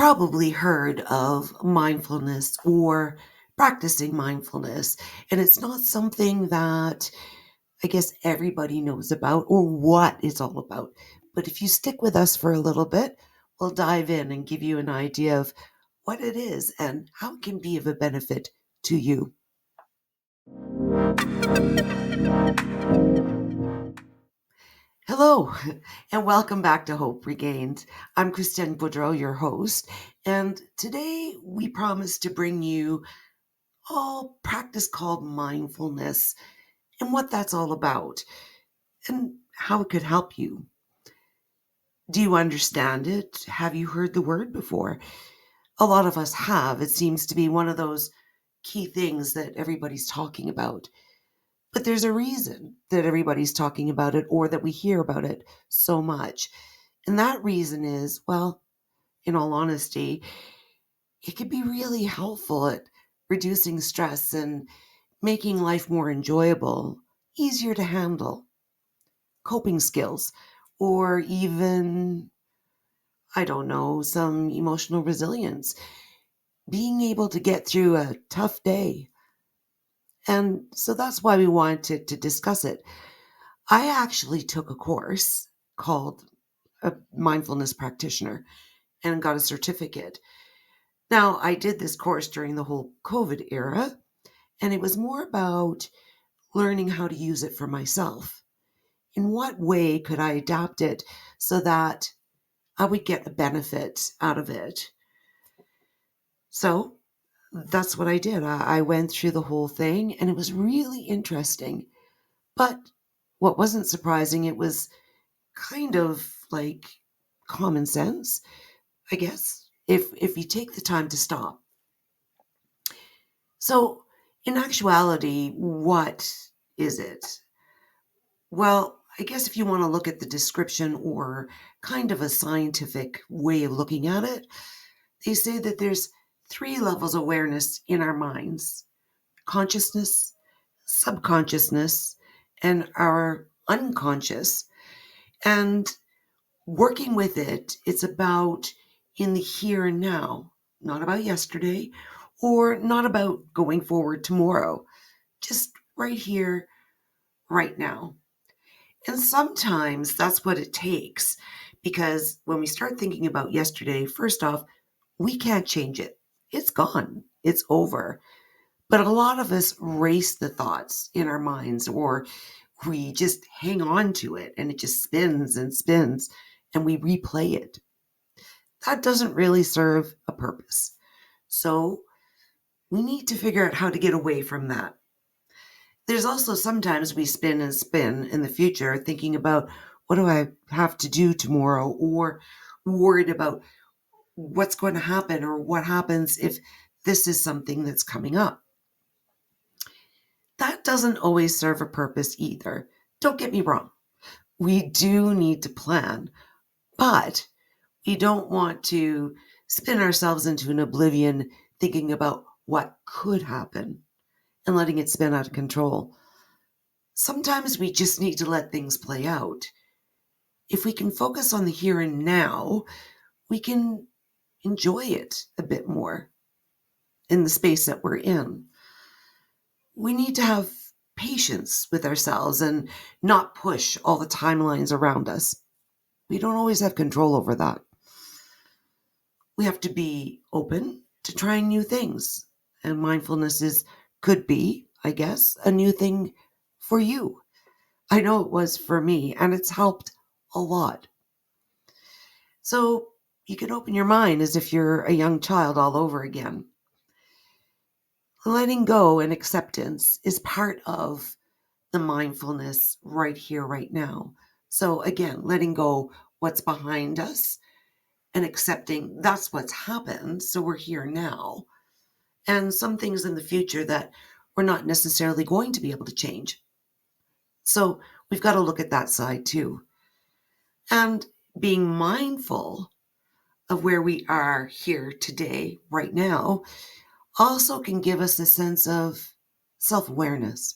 probably heard of mindfulness or practicing mindfulness, and it's not something that I guess everybody knows about or what it's all about. But if you stick with us for a little bit, we'll dive in and give you an idea of what it is and how it can be of a benefit to you. Hello, and welcome back to Hope Regained. I'm Christiane Boudreau, your host, and today we promise to bring you a practice called mindfulness and what that's all about and how it could help you. Do you understand it? Have you heard the word before? A lot of us have. It seems to be one of those key things that everybody's talking about. But there's a reason that everybody's talking about it or that we hear about it so much. And that reason is, well, in all honesty, it can be really helpful at reducing stress and making life more enjoyable, easier to handle, coping skills, or even, I don't know, some emotional resilience, being able to get through a tough day. And so that's why we wanted to discuss it. I actually took a course called a mindfulness practitioner and got a certificate. Now, I did this course during the whole COVID era, and it was more about learning how to use it for myself. In what way could I adapt it so that I would get a benefit out of it? So that's what I did. I went through the whole thing, and it was really interesting. But what wasn't surprising, it was kind of like common sense, I guess, if you take the time to stop. So, in actuality, what is it? Well, I guess if you want to look at the description or kind of a scientific way of looking at it, they say that there's three levels of awareness in our minds: consciousness, subconsciousness, and our unconscious. And working with it, it's about in the here and now, not about yesterday or not about going forward tomorrow, just right here, right now. And sometimes that's what it takes because when we start thinking about yesterday, first off, we can't change it. It's gone, it's over. But a lot of us race the thoughts in our minds or we just hang on to it and it just spins and spins and we replay it. That doesn't really serve a purpose. So we need to figure out how to get away from that. There's also sometimes we spin and spin in the future thinking about what do I have to do tomorrow or worried about what's going to happen or what happens if this is something that's coming up. That doesn't always serve a purpose either. Don't get me wrong. We do need to plan, but we don't want to spin ourselves into an oblivion thinking about what could happen and letting it spin out of control. Sometimes we just need to let things play out. If we can focus on the here and now, we can enjoy it a bit more in the space that we're in. We need to have patience with ourselves and not push all the timelines around us. We don't always have control over that. We have to be open to trying new things. And mindfulness could be, I guess, a new thing for you. I know it was for me, and it's helped a lot. So you can open your mind as if you're a young child all over again. Letting go and acceptance is part of the mindfulness right here, right now. So again, letting go what's behind us and accepting that's what's happened. So we're here now. And some things in the future that we're not necessarily going to be able to change. So we've got to look at that side too. And being mindful of where we are here today, right now, also can give us a sense of self-awareness.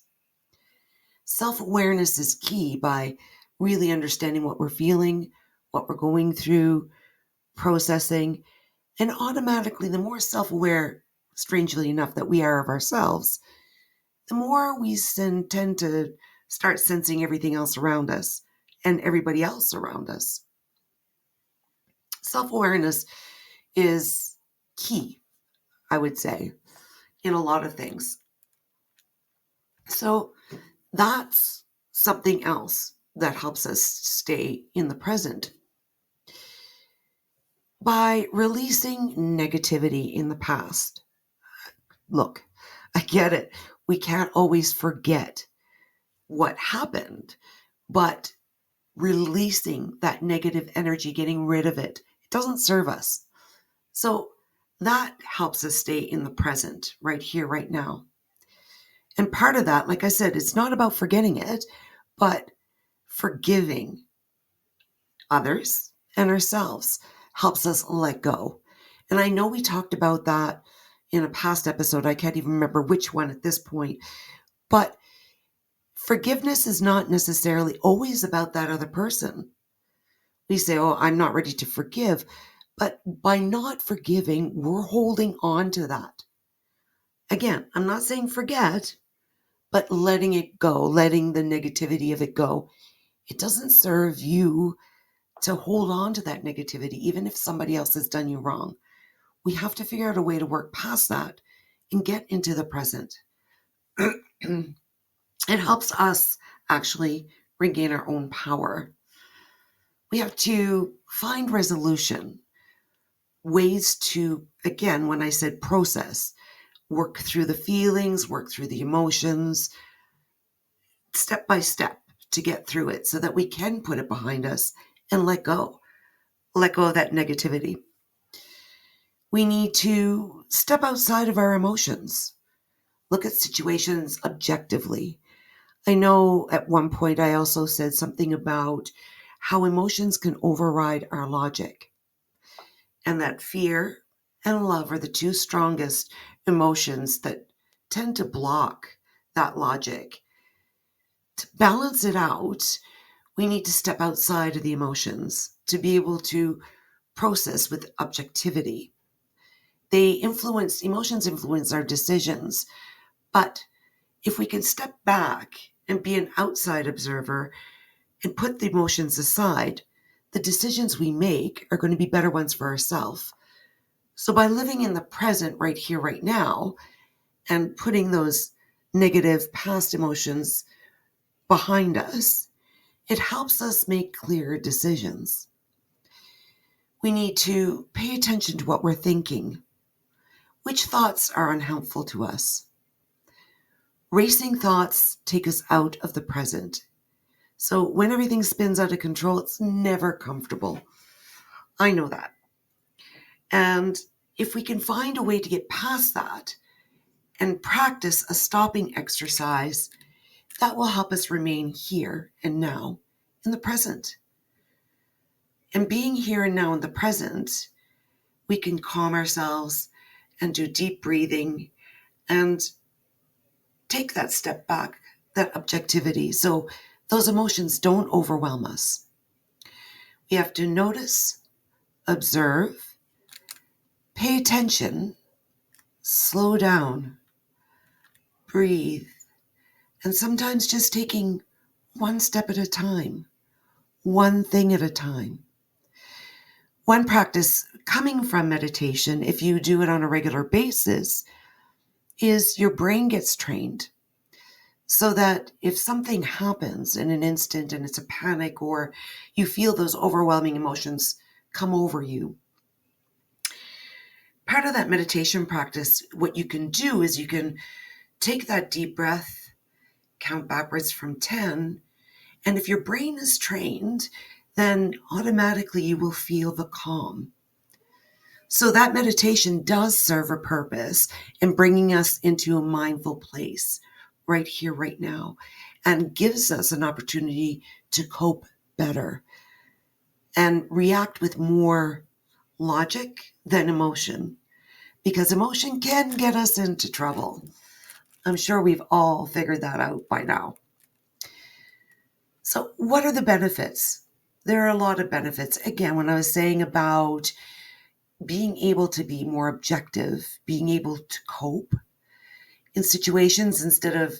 Self-awareness is key by really understanding what we're feeling, what we're going through, processing, And automatically, the more self-aware, strangely enough, that we are of ourselves, the more we tend to start sensing everything else around us and everybody else around us. Self-awareness is key, I would say, in a lot of things. So that's something else that helps us stay in the present. By releasing negativity in the past. Look, I get it. We can't always forget what happened, but releasing that negative energy, getting rid of it, it doesn't serve us. So that helps us stay in the present, right here, right now. And part of that, like I said, it's not about forgetting it, but forgiving others and ourselves helps us let go. And I know we talked about that in a past episode. I can't even remember which one at this point. But forgiveness is not necessarily always about that other person. We say, oh, I'm not ready to forgive. But by not forgiving, we're holding on to that. Again, I'm not saying forget, but letting it go, letting the negativity of it go. It doesn't serve you to hold on to that negativity, even if somebody else has done you wrong. We have to figure out a way to work past that and get into the present. It helps us actually regain our own power. We have to find resolution, ways to, again, when I said process, work through the feelings, work through the emotions, step by step to get through it so that we can put it behind us and let go of that negativity. We need to step outside of our emotions, look at situations objectively. I know at one point I also said something about how emotions can override our logic, and that fear and love are the two strongest emotions that tend to block that logic. To balance it out, we need to step outside of the emotions to be able to process with objectivity. Emotions influence our decisions, but if we can step back and be an outside observer and put the emotions aside, the decisions we make are going to be better ones for ourselves. So by living in the present right here, right now, and putting those negative past emotions behind us, it helps us make clearer decisions. We need to pay attention to what we're thinking. Which thoughts are unhelpful to us? Racing thoughts take us out of the present. So when everything spins out of control, it's never comfortable. I know that. And if we can find a way to get past that and practice a stopping exercise, that will help us remain here and now in the present. And being here and now in the present, we can calm ourselves and do deep breathing and take that step back, that objectivity, so those emotions don't overwhelm us. We have to notice, observe, pay attention, slow down, breathe, and sometimes just taking one step at a time, one thing at a time. One practice coming from meditation, if you do it on a regular basis, is your brain gets trained so that if something happens in an instant and it's a panic or you feel those overwhelming emotions come over you, part of that meditation practice, what you can do is you can take that deep breath, count backwards from 10, and if your brain is trained, then automatically you will feel the calm. So that meditation does serve a purpose in bringing us into a mindful place right here, right now, and gives us an opportunity to cope better and react with more logic than emotion, because emotion can get us into trouble. I'm sure we've all figured that out by now. So what are the benefits? There are a lot of benefits. Again, when I was saying about being able to be more objective, being able to cope in situations instead of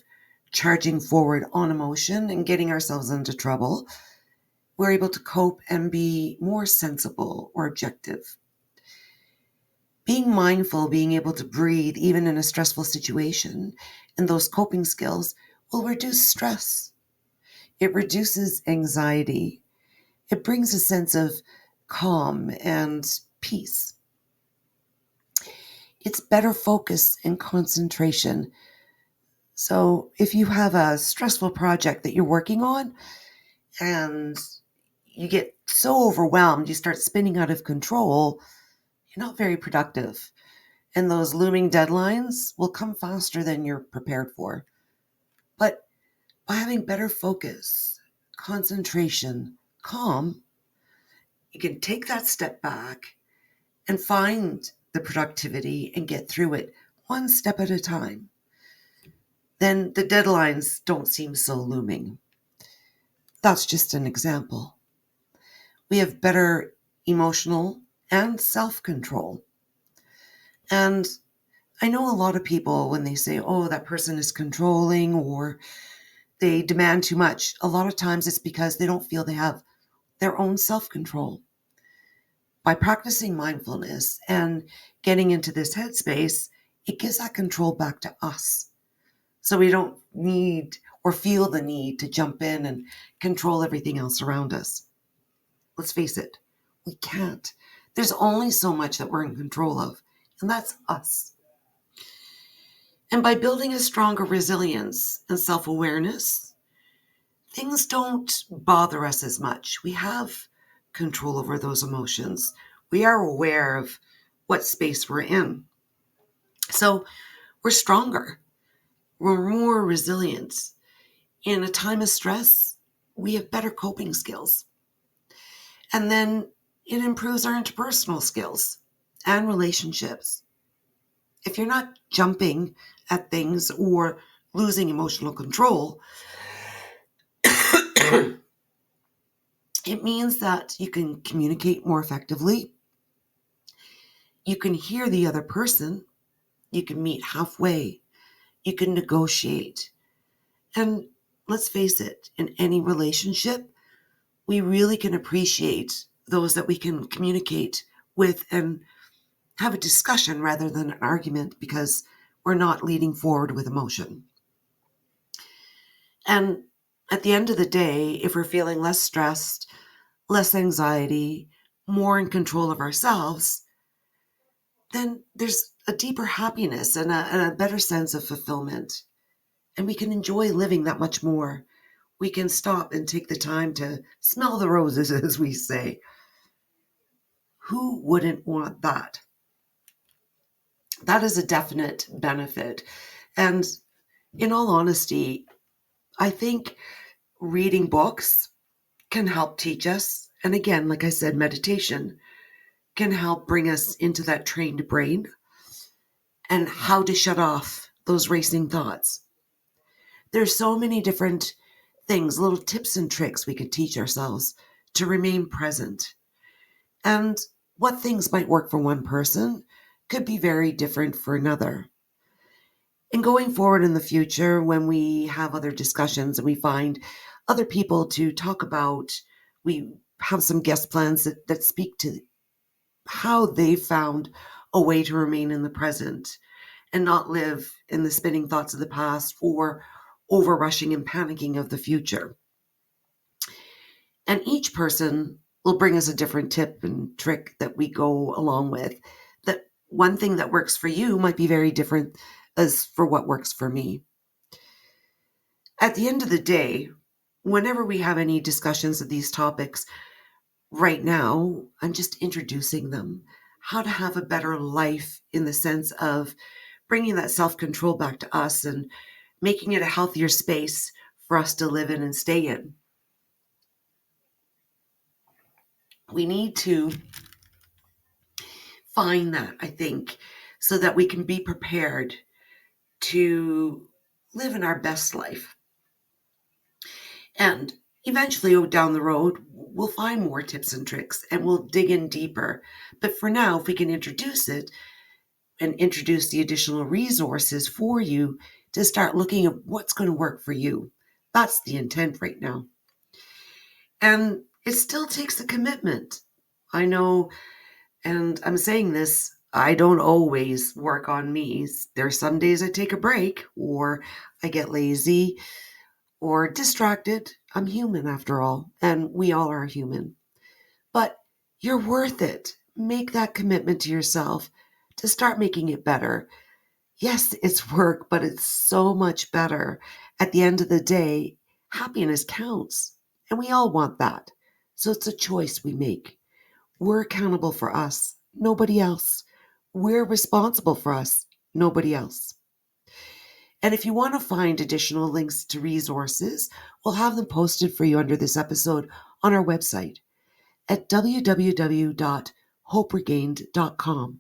charging forward on emotion and getting ourselves into trouble. We're able to cope and be more sensible or objective. Being mindful, being able to breathe even in a stressful situation, and those coping skills will reduce stress. It reduces anxiety. It brings a sense of calm and peace. It's better focus and concentration. So if you have a stressful project that you're working on and you get so overwhelmed, you start spinning out of control, you're not very productive. And those looming deadlines will come faster than you're prepared for. But by having better focus, concentration, calm, you can take that step back and find the productivity and get through it one step at a time. Then the deadlines don't seem so looming. That's just an example. We have better emotional and self-control. And I know a lot of people, when they say, oh, that person is controlling or they demand too much, a lot of times it's because they don't feel they have their own self-control. By practicing mindfulness and getting into this headspace, it gives that control back to us. So we don't need or feel the need to jump in and control everything else around us. Let's face it, we can't. There's only so much that we're in control of, and that's us. And by building a stronger resilience and self-awareness, things don't bother us as much. We have control over those emotions. We are aware of what space we're in. So we're stronger. We're more resilient. In a time of stress, we have better coping skills. And then it improves our interpersonal skills and relationships. If you're not jumping at things or losing emotional control, it means that you can communicate more effectively. You can hear the other person. You can meet halfway. You can negotiate. And let's face it, in any relationship, we really can appreciate those that we can communicate with and have a discussion rather than an argument because we're not leading forward with emotion. And at the end of the day, if we're feeling less stressed, less anxiety, more in control of ourselves, then there's a deeper happiness and a better sense of fulfillment. And we can enjoy living that much more. We can stop and take the time to smell the roses, as we say. Who wouldn't want that? That is a definite benefit. And in all honesty, I think reading books can help teach us. And again, like I said, meditation can help bring us into that trained brain and how to shut off those racing thoughts. There's so many different things, little tips and tricks we could teach ourselves to remain present. And what things might work for one person could be very different for another. And going forward in the future, when we have other discussions and we find other people to talk about, we have some guest plans that speak to how they found a way to remain in the present and not live in the spinning thoughts of the past or over rushing and panicking of the future. And each person will bring us a different tip and trick that we go along with. That one thing that works for you might be very different as for what works for me. At the end of the day, whenever we have any discussions of these topics, right now, I'm just introducing them. How to have a better life in the sense of bringing that self-control back to us and making it a healthier space for us to live in and stay in. We need to find that, I think, so that we can be prepared to live in our best life. And Eventually, down the road, we'll find more tips and tricks and we'll dig in deeper. But for now, if we can introduce it and introduce the additional resources for you to start looking at what's going to work for you, that's the intent right now. And it still takes a commitment. I know, and I'm saying this, I don't always work on me. There's some days I take a break or I get lazy or distracted. I'm human after all, and we all are human. But you're worth it. Make that commitment to yourself to start making it better. Yes, it's work, but it's so much better. At the end of the day, happiness counts, and we all want that. So it's a choice we make. We're accountable for us, nobody else. We're responsible for us, nobody else. And if you want to find additional links to resources, we'll have them posted for you under this episode on our website at www.hoperegained.com.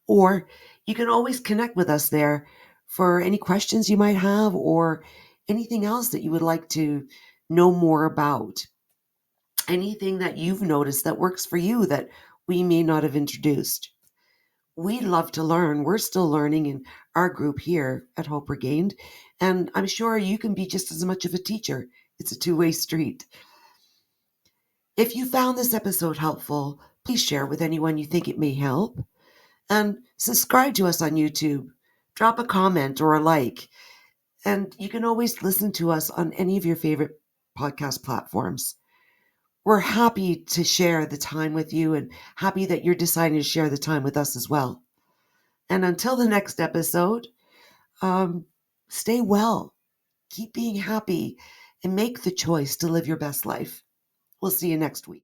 Or you can always connect with us there for any questions you might have or anything else that you would like to know more about. Anything that you've noticed that works for you that we may not have introduced. We'd love to learn. We're still learning in our group here at Hope Regained, and I'm sure you can be just as much of a teacher. It's a two-way street. If you found this episode helpful, please share with anyone you think it may help, and subscribe to us on YouTube. Drop a comment or a like, and you can always listen to us on any of your favorite podcast platforms. We're happy to share the time with you and happy that you're deciding to share the time with us as well. And until the next episode, stay well, keep being happy, and make the choice to live your best life. We'll see you next week.